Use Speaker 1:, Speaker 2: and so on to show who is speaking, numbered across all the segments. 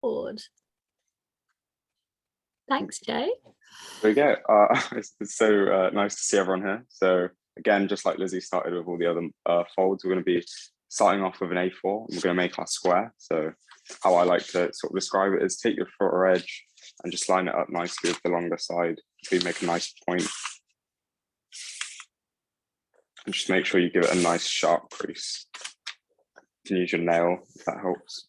Speaker 1: board. Thanks, Jay.
Speaker 2: There we go. It's so nice to see everyone here. So again, just like Lizzie started with all the other folds, we're going to be starting off with an A4. And we're going to make our square. So how I like to sort of describe it is take your footer edge and just line it up nicely with the longer side. So you make a nice point. And just make sure you give it a nice sharp crease. You can use your nail if that helps.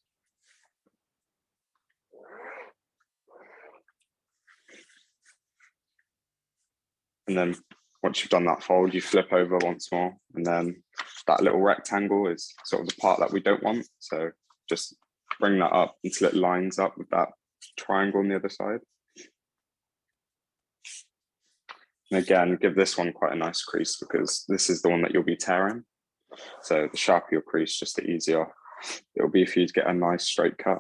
Speaker 2: And then once you've done that fold, you flip over once more. And then that little rectangle is sort of the part that we don't want. So just bring that up until it lines up with that triangle on the other side. And again, give this one quite a nice crease because this is the one that you'll be tearing. So the sharper your crease, just the easier it'll be for you to get a nice straight cut.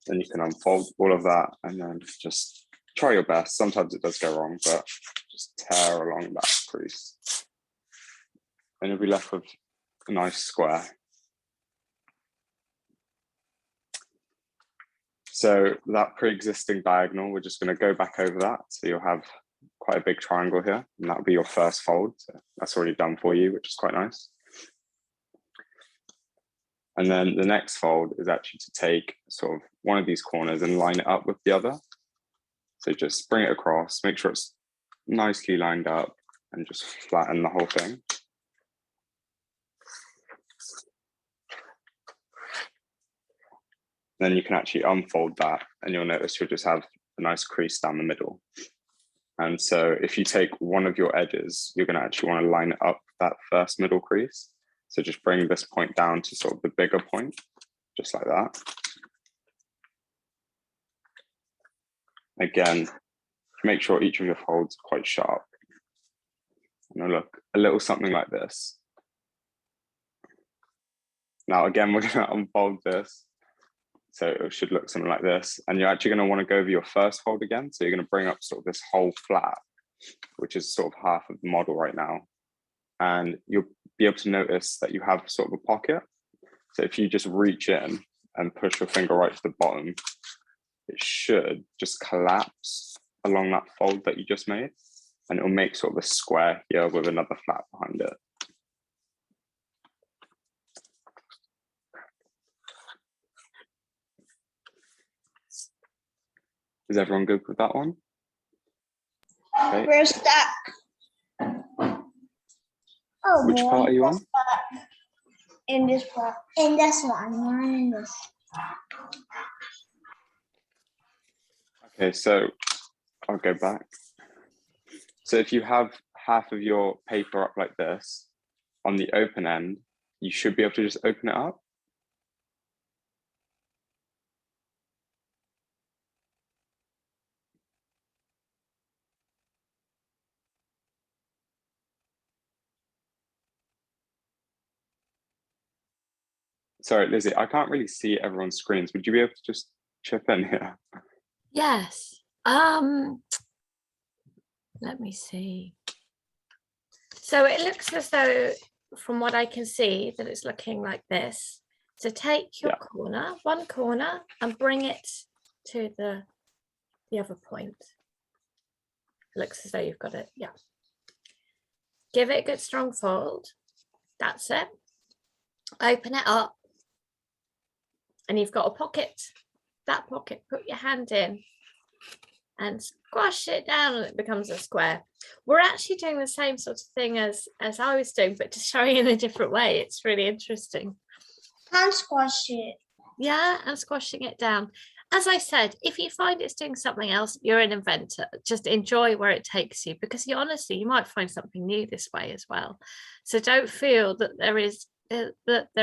Speaker 2: Then you can unfold all of that and then just try your best. Sometimes it does go wrong, but just tear along that crease. And you'll be left with a nice square. So that pre-existing diagonal, we're just going to go back over that. So you'll have quite a big triangle here, and that'll be your first fold. So that's already done for you, which is quite nice. And then the next fold is actually to take sort of one of these corners and line it up with the other. So just bring it across, make sure it's nicely lined up and just flatten the whole thing. Then you can actually unfold that and you'll notice you'll just have a nice crease down the middle. And so if you take one of your edges, you're going to actually want to line it up that first middle crease. So just bring this point down to sort of the bigger point, just like that. Again, make sure each of your folds are quite sharp. And it'll look a little something like this. Now, again, we're going to unfold this. So it should look something like this. And you're actually going to want to go over your first fold again. So you're going to bring up sort of this whole flat, which is sort of half of the model right now. And you'll be able to notice that you have sort of a pocket. So if you just reach in and push your finger right to the bottom, it should just collapse along that fold that you just made. And it'll make sort of a square here with another flat behind it. Is everyone good with that one? Okay.
Speaker 3: We're stuck. Oh,
Speaker 2: which part are you on?
Speaker 3: In this part. In this one. In this.
Speaker 2: Okay, so I'll go back. So if you have half of your paper up like this, on the open end, you should be able to just open it up. Sorry, Lizzie, I can't really see everyone's screens. Would you be able to just chip in here?
Speaker 1: Yes. Let me see. So it looks as though, from what I can see, that it's looking like this. So take your corner, one corner, and bring it to the other point. It looks as though you've got it. Yeah. Give it a good strong fold. That's it. Open it up. And you've got a pocket. That pocket, put your hand in and squash it down and it becomes a square. We're actually doing the same sort of thing as I was doing, but just showing in a different way. It's really interesting.
Speaker 3: And squash it.
Speaker 1: Yeah, and squashing it down. As I said, if you find it's doing something else, you're an inventor. Just enjoy where it takes you, because you honestly, you might find something new this way as well. So don't feel that there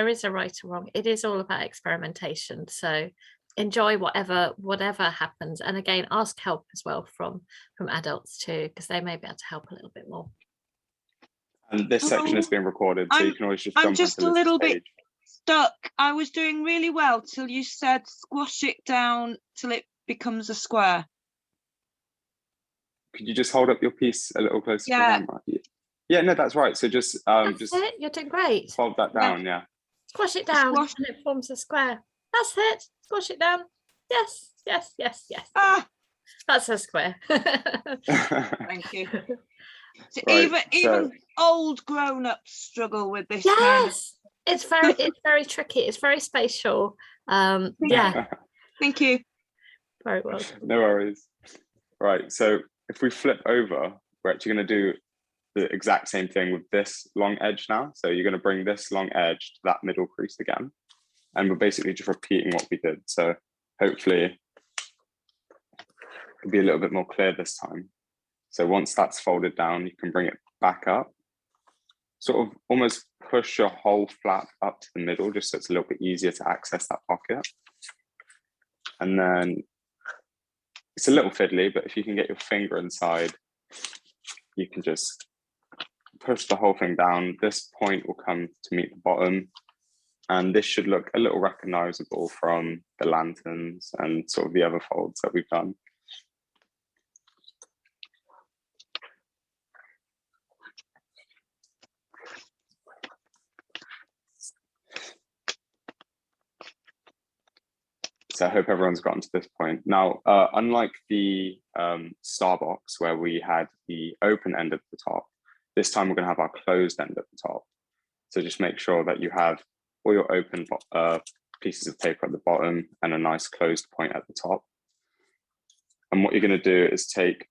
Speaker 1: is a right or wrong. It is all about experimentation. So enjoy whatever happens, and again, ask help as well from adults too, because they may be able to help a little bit more.
Speaker 2: And this section is being recorded, so you can always just jump.
Speaker 4: I'm just a little bit stuck. I was doing really well till you said squash it down till it becomes a square.
Speaker 2: Could you just hold up your piece a little closer to the camera? Yeah, no, that's right. So just
Speaker 1: That's it. You're doing great.
Speaker 2: Fold that down, yeah.
Speaker 1: Squash it down
Speaker 4: Squash.
Speaker 1: and it forms a square. That's it. Squash it down. Yes, yes, yes, yes.
Speaker 4: Ah,
Speaker 1: That's a square.
Speaker 4: thank you. So
Speaker 2: Right,
Speaker 4: even old grown-ups struggle with this kind of.
Speaker 1: Yes, it's very tricky. It's very spatial. Yeah,
Speaker 4: Thank you.
Speaker 1: very well.
Speaker 2: No worries. Right, so if we flip over, we're actually going to do the exact same thing with this long edge now. So you're going to bring this long edge to that middle crease again. And we're basically just repeating what we did. So hopefully it'll be a little bit more clear this time. So once that's folded down, you can bring it back up. Sort of almost push your whole flap up to the middle, just so it's a little bit easier to access that pocket. And then it's a little fiddly, but if you can get your finger inside, you can just push the whole thing down. This point will come to meet the bottom. And this should look a little recognizable from the lanterns and sort of the other folds that we've done. So I hope everyone's gotten to this point. Now, unlike the star box where we had the open end at the top, this time we're going to have our closed end at the top. So just make sure that you have all your open pieces of paper at the bottom and a nice closed point at the top. And what you're going to do is take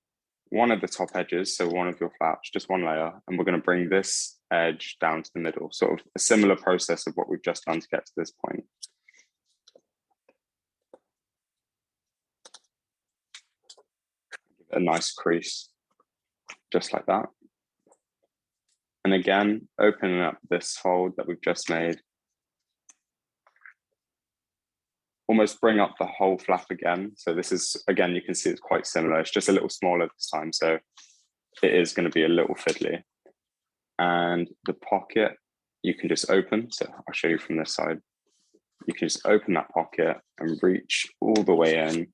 Speaker 2: one of the top edges, so one of your flaps, just one layer, and we're going to bring this edge down to the middle, sort of a similar process of what we've just done to get to this point. A nice crease, just like that. And again, opening up this fold that we've just made. Almost bring up the whole flap again. So this is, again, you can see it's quite similar. It's just a little smaller this time. So it is going to be a little fiddly. And the pocket, you can just open. So I'll show you from this side. You can just open that pocket and reach all the way in.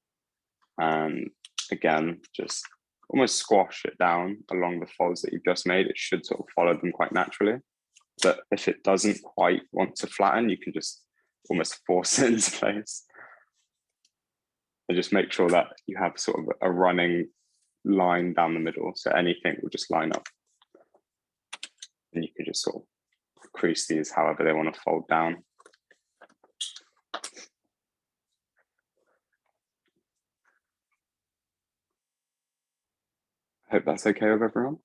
Speaker 2: And again, just almost squash it down along the folds that you've just made. It should sort of follow them quite naturally. But if it doesn't quite want to flatten, you can just almost force it into place. And just make sure that you have sort of a running line down the middle. So anything will just line up. And you can just sort of crease these however they want to fold down. I hope that's okay with everyone.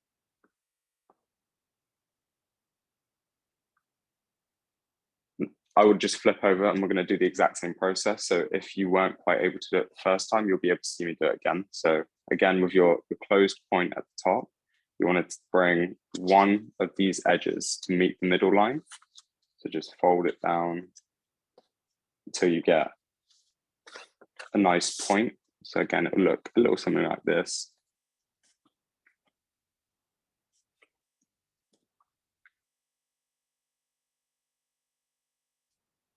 Speaker 2: I would just flip over and we're going to do the exact same process. So if you weren't quite able to do it the first time, you'll be able to see me do it again. So again, with your closed point at the top, you want to bring one of these edges to meet the middle line. So just fold it down until you get a nice point. So again, it will look a little something like this.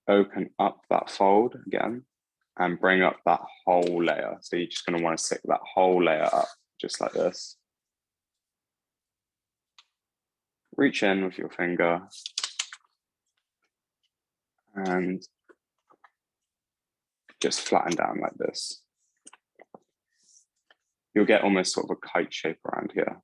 Speaker 2: Open up that fold again and bring up that whole layer. So you're just going to want to stick that whole layer up just like this. Reach in with your finger and just flatten down like this. You'll get almost sort of a kite shape around here.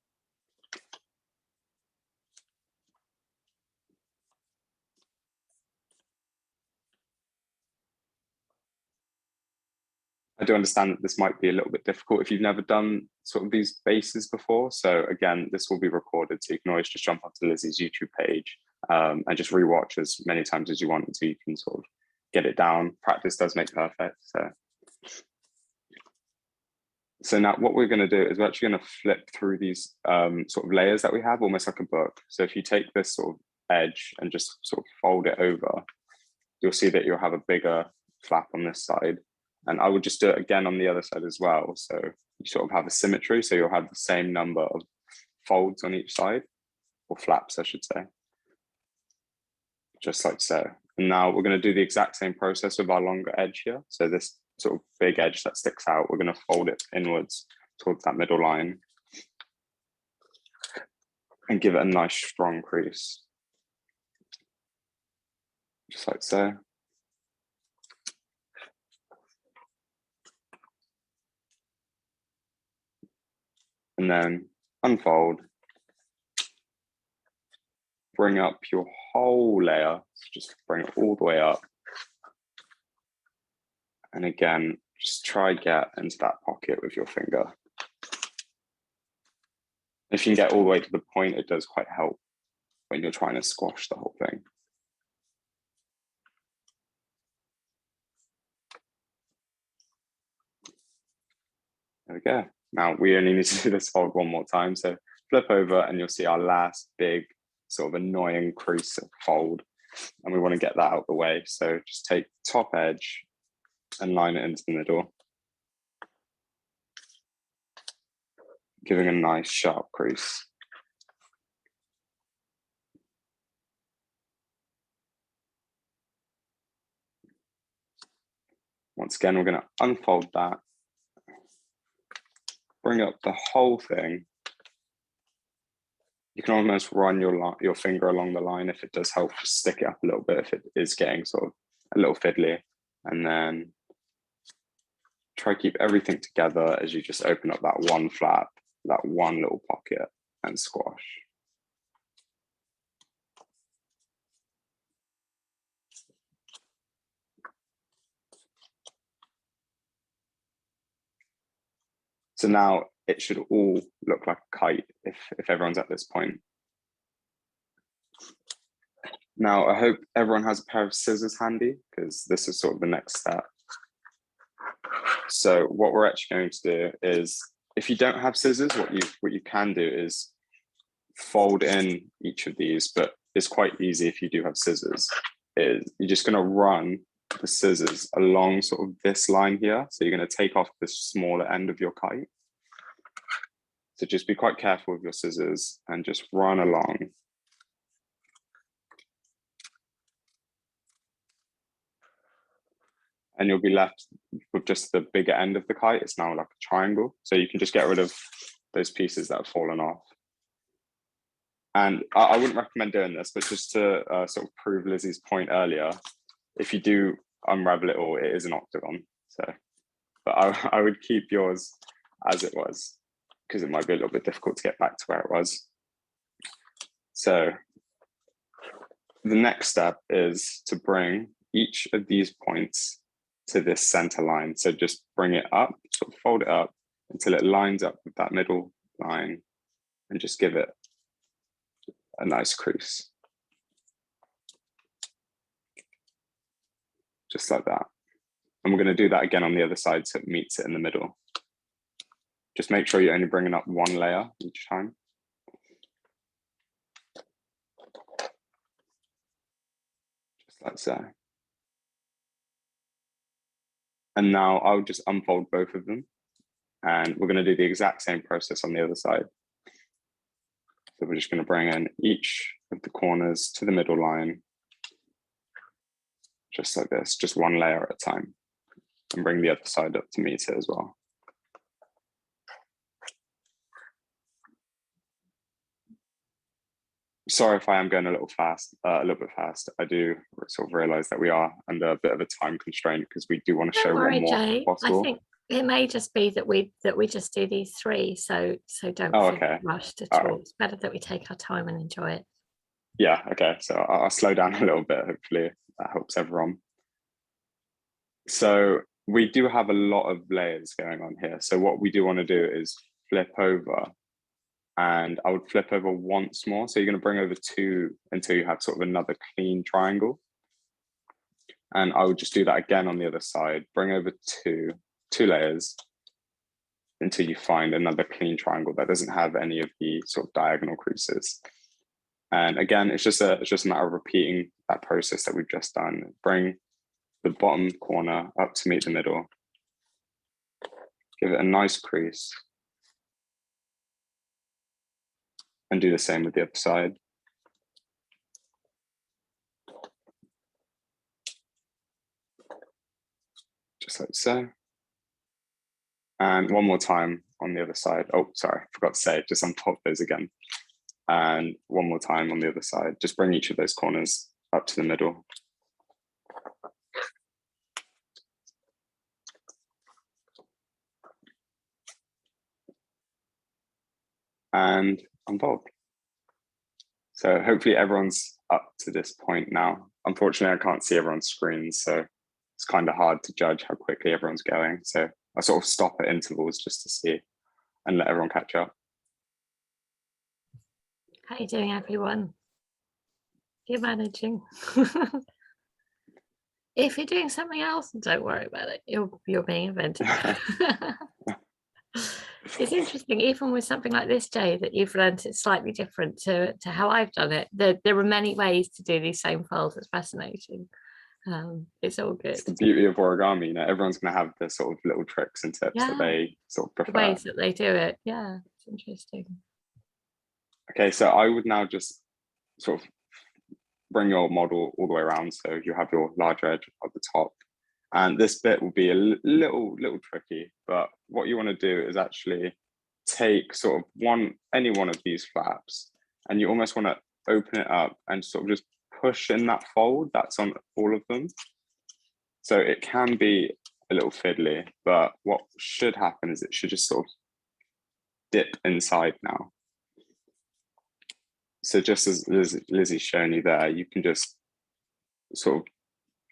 Speaker 2: I do understand that this might be a little bit difficult if you've never done sort of these bases before. So again, this will be recorded. So you can always just jump onto Lizzie's YouTube page and just rewatch as many times as you want until you can sort of get it down. Practice does make perfect. So now what we're going to do is we're actually going to flip through these sort of layers that we have, almost like a book. So if you take this sort of edge and just sort of fold it over, you'll see that you'll have a bigger flap on this side. And I would just do it again on the other side as well. So you sort of have a symmetry. So you'll have the same number of folds on each side, or flaps, I should say. Just like so. And now we're going to do the exact same process with our longer edge here. So this sort of big edge that sticks out, we're going to fold it inwards towards that middle line and give it a nice strong crease. just like so. And then unfold. Bring up your whole layer, so just bring it all the way up. And again, just try get into that pocket with your finger. If you can get all the way to the point, it does quite help when you're trying to squash the whole thing. There we go. Now we only need to do this fold one more time. So flip over and you'll see our last big sort of annoying crease fold. And we want to get that out of the way. So just take top edge and line it into the middle, giving a nice sharp crease. Once again, we're going to unfold that, bring up the whole thing. You can almost run your finger along the line if it does help, just stick it up a little bit if it is getting sort of a little fiddly. And then try to keep everything together as you just open up that one flap, that one little pocket, and squash. So now it should all look like a kite if everyone's at this point. Now, I hope everyone has a pair of scissors handy because this is sort of the next step. So what we're actually going to do is, if you don't have scissors, what you can do is fold in each of these, but it's quite easy if you do have scissors. You're just going to run the scissors along sort of this line here. So you're going to take off the smaller end of your kite. So just be quite careful with your scissors and just run along. And you'll be left with just the bigger end of the kite. It's now like a triangle. So you can just get rid of those pieces that have fallen off. And I wouldn't recommend doing this, but just to sort of prove Lizzie's point earlier, if you do unravel it all, it is an octagon. So, but I would keep yours as it was, because it might be a little bit difficult to get back to where it was. So the next step is to bring each of these points to this center line. So just bring it up, sort of fold it up until it lines up with that middle line, and just give it a nice crease. Just like that. And we're going to do that again on the other side so it meets it in the middle. Just make sure you're only bringing up one layer each time. Just like so. And now I'll just unfold both of them. And we're going to do the exact same process on the other side. So we're just going to bring in each of the corners to the middle line. Just like this, just one layer at a time. And bring the other side up to meet it as well. Sorry if I am going a little bit fast. I do sort of realize that we are under a bit of a time constraint because we do want to show one more
Speaker 1: Jay.
Speaker 2: possible.
Speaker 1: I think it may just be that we just do these three, so don't feel rushed at all. It's better that we take our time and enjoy it.
Speaker 2: Yeah, okay. So I'll slow down a little bit. Hopefully that helps everyone. So we do have a lot of layers going on here. So what we do want to do is flip over. And I would flip over once more. So you're going to bring over two until you have sort of another clean triangle. And I would just do that again on the other side. Bring over two layers until you find another clean triangle that doesn't have any of the sort of diagonal creases. And again, it's just a matter of repeating that process that we've just done. Bring the bottom corner up to meet the middle. Give it a nice crease. And do the same with the other side. Just like so. And one more time on the other side. Oh, sorry, forgot to say, just unfold those again. And one more time on the other side. Just bring each of those corners up to the middle. and unfold. So hopefully everyone's up to this point now. Unfortunately, I can't see everyone's screens, so it's kind of hard to judge how quickly everyone's going. So I sort of stop at intervals just to see and let everyone catch up.
Speaker 1: How are you doing, everyone? You're managing. If you're doing something else, don't worry about it. You're being inventive. It's interesting, even with something like this, Jay, that you've learned it's slightly different to how I've done it. There are many ways to do these same folds. It's fascinating. It's all good.
Speaker 2: It's the beauty of origami. You know, everyone's going to have their sort of little tricks and tips that they sort of
Speaker 1: The
Speaker 2: prefer.
Speaker 1: ways that they do it. Yeah, it's interesting.
Speaker 2: Okay, so I would now just sort of bring your model all the way around. So you have your large edge at the top. And this bit will be a little tricky, but what you want to do is actually take sort of any one of these flaps, and you almost want to open it up and sort of just push in that fold that's on all of them. So it can be a little fiddly, but what should happen is it should just sort of dip inside now. So just as Lizzie's shown you there, you can just sort of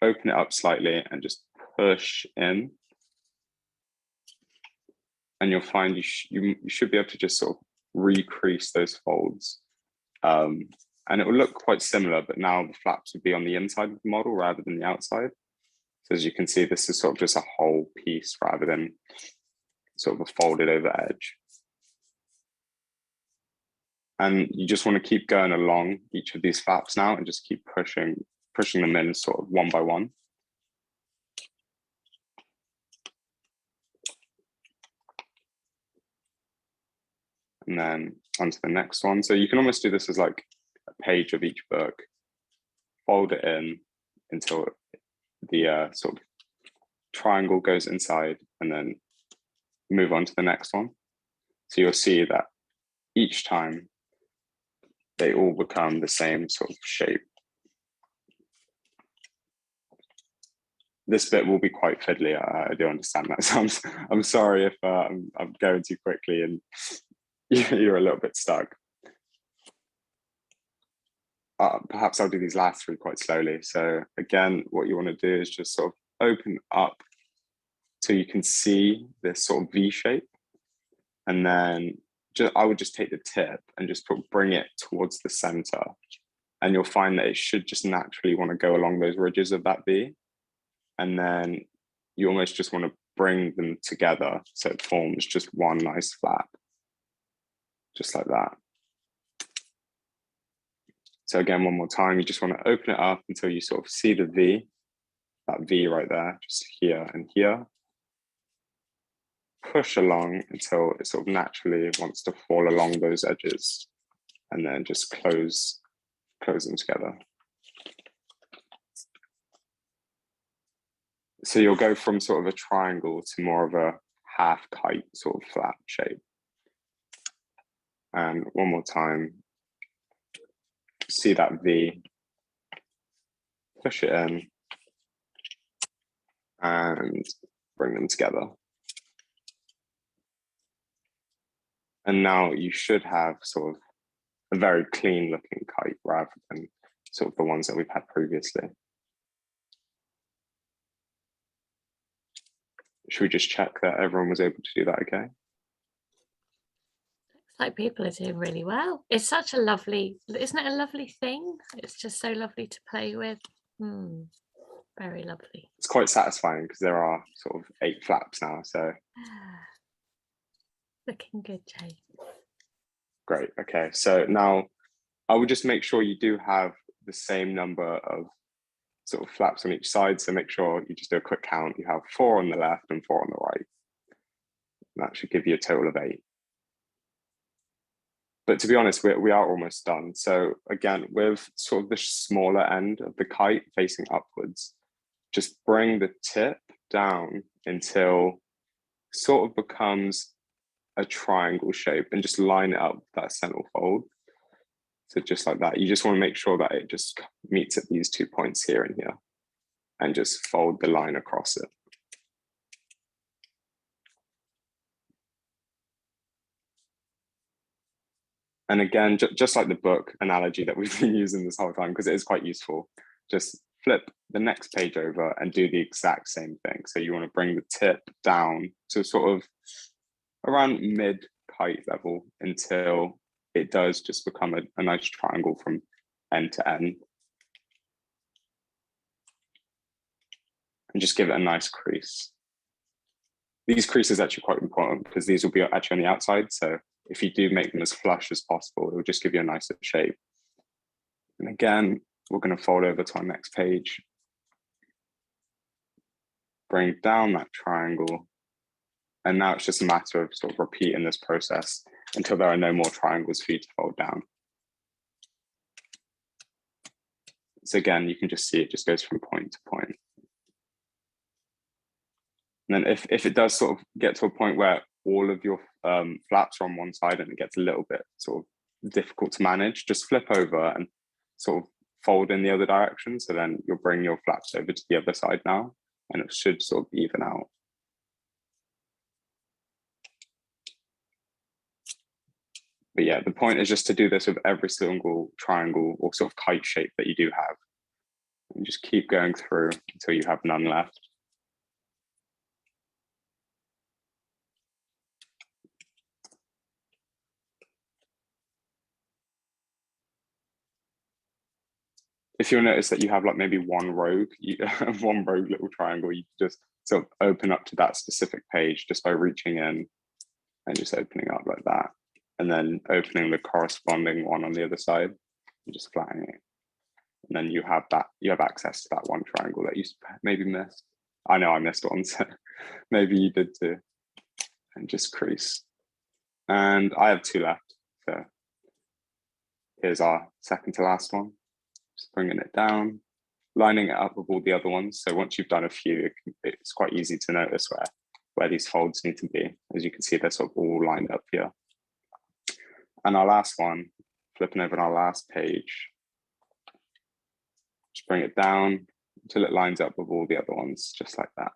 Speaker 2: open it up slightly and just push in. And you'll find you should be able to just sort of recrease those folds. And it will look quite similar, but now the flaps would be on the inside of the model rather than the outside. So as you can see, this is sort of just a whole piece rather than sort of a folded over edge. And you just want to keep going along each of these flaps now and just keep pushing them in sort of one by one. And then onto the next one. So you can almost do this as like a page of each book, fold it in until the sort of triangle goes inside, and then move on to the next one. So you'll see that each time they all become the same sort of shape. This bit will be quite fiddly. I do understand that. So I'm sorry if I'm going too quickly and you're a little bit stuck. Perhaps I'll do these last three quite slowly. So again, what you want to do is just sort of open up so you can see this sort of V shape. And then I would just take the tip and just bring it towards the center. And you'll find that it should just naturally want to go along those ridges of that V. And then you almost just want to bring them together so it forms just one nice flap, just like that. So again, one more time, you just want to open it up until you sort of see the V, that V right there, just here and here. Push along until it sort of naturally wants to fall along those edges, and then just close them together. So you'll go from sort of a triangle to more of a half kite sort of flat shape. And one more time, see that V, push it in, and bring them together. And now you should have sort of a very clean looking kite rather than sort of the ones that we've had previously. Should we just check that everyone was able to do that okay?
Speaker 1: Looks like people are doing really well. It's such a lovely, isn't it a lovely thing? It's just so lovely to play with. Very lovely.
Speaker 2: It's quite satisfying because there are sort of 8 flaps now, so.
Speaker 1: Looking good, Jay.
Speaker 2: Great, okay. So now I would just make sure you do have the same number of sort of flaps on each side. So make sure you just do a quick count. You have 4 on the left and 4 on the right. And that should give you a total of 8. But to be honest, we are almost done. So again, with sort of the smaller end of the kite facing upwards, just bring the tip down until sort of becomes a triangle shape and just line it up with that central fold. So just like that, you just want to make sure that it just meets at these 2 points here and here, and just fold the line across it. And again, just like the book analogy that we've been using this whole time, because it is quite useful, just flip the next page over and do the exact same thing. So you want to bring the tip down to sort of around mid kite level until it does just become a nice triangle from end to end. And just give it a nice crease. These creases are actually quite important because these will be actually on the outside. So if you do make them as flush as possible, it will just give you a nicer shape. And again, we're going to fold over to our next page. Bring down that triangle. And now it's just a matter of sort of repeating this process until there are no more triangles for you to fold down. So again, you can just see it just goes from point to point. And then if it does sort of get to a point where all of your flaps are on one side and it gets a little bit sort of difficult to manage, just flip over and sort of fold in the other direction. So then you'll bring your flaps over to the other side now, and it should sort of even out. But yeah, the point is just to do this with every single triangle or sort of kite shape that you do have. And just keep going through until you have none left. If you'll notice that you have like maybe one rogue little triangle, you just sort of open up to that specific page just by reaching in and just opening up like that. And then opening the corresponding one on the other side and just flattening it. And then you have access to that one triangle that you maybe missed. I know I missed one, so maybe you did too. And just crease. And I have two left. So here's our second to last one. Just bringing it down, lining it up with all the other ones. So once you've done a few, it's quite easy to notice where these folds need to be. As you can see, they're sort of all lined up here. And our last one, flipping over on our last page, just bring it down until it lines up with all the other ones, just like that.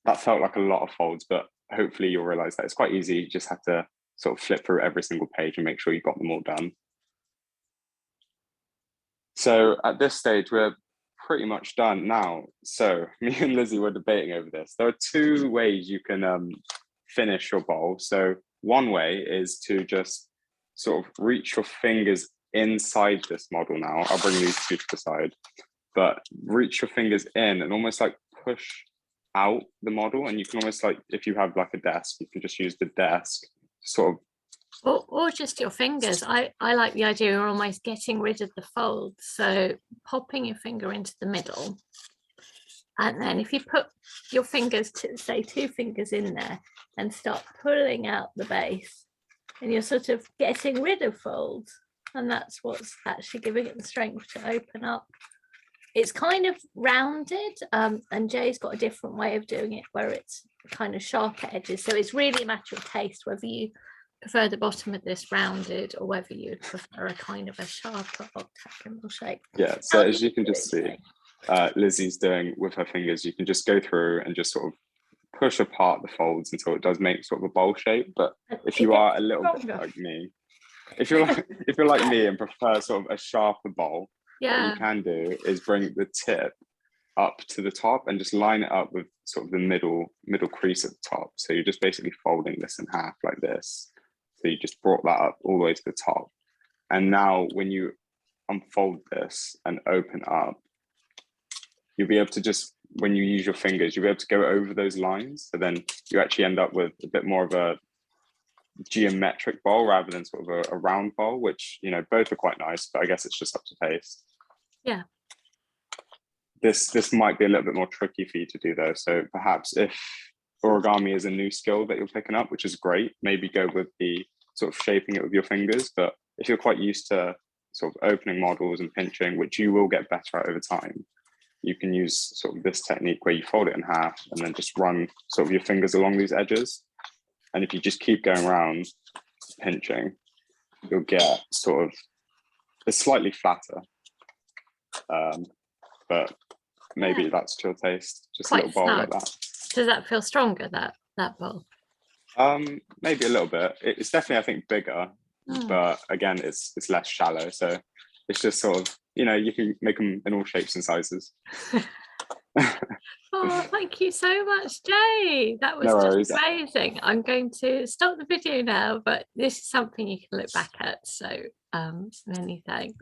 Speaker 2: That felt like a lot of folds, but hopefully you'll realize that it's quite easy. You just have to sort of flip through every single page and make sure you've got them all done. So at this stage, we're pretty much done now. So me and Lizzie were debating over this. There are two ways you can finish your bowl. So one way is to just sort of reach your fingers inside this model now. I'll bring these two to the side, but reach your fingers in and almost like push out the model. And you can almost like, if you have like a desk, you can just use the desk sort of,
Speaker 1: or just your fingers. I like the idea of almost getting rid of the folds, so popping your finger into the middle, and then if you put your fingers to say 2 fingers in there and start pulling out the base, and you're sort of getting rid of folds, and that's what's actually giving it the strength to open up. It's kind of rounded, and Jay's got a different way of doing it where it's kind of sharper edges. So it's really a matter of taste, whether you prefer the bottom of this rounded or whether you would prefer a kind of a sharper octagonal shape.
Speaker 2: Yeah, so as you can just see, Lizzie's doing with her fingers, you can just go through and just sort of push apart the folds until it does make sort of a bowl shape. But if you are a little bit like me, if you're like me and prefer sort of a sharper bowl, what you can do is bring the tip up to the top and just line it up with sort of the middle crease at the top. So you're just basically folding this in half like this. So you just brought that up all the way to the top. And now when you unfold this and open up, you'll be able to just, when you use your fingers, you'll be able to go over those lines. So then you actually end up with a bit more of a geometric bowl rather than sort of a round bowl, which, you know, both are quite nice, but I guess it's just up to taste.
Speaker 1: Yeah.
Speaker 2: This might be a little bit more tricky for you to do though. So perhaps if origami is a new skill that you're picking up, which is great, maybe go with the sort of shaping it with your fingers. But if you're quite used to sort of opening models and pinching, which you will get better at over time, you can use sort of this technique where you fold it in half and then just run sort of your fingers along these edges. And if you just keep going around pinching, you'll get sort of, it's slightly flatter, but maybe that's to your taste, just
Speaker 1: Quite
Speaker 2: a little bowl like
Speaker 1: snug.
Speaker 2: that.
Speaker 1: Does that feel stronger, that that bowl?
Speaker 2: Maybe a little bit. It's definitely, I think, bigger, but again, it's less shallow. So it's just sort of, you can make them in all shapes and sizes.
Speaker 1: Oh, thank you so much, Jay. That was
Speaker 2: No
Speaker 1: just
Speaker 2: worries.
Speaker 1: amazing. I'm going to stop the video now, but this is something you can look back at. So many thanks.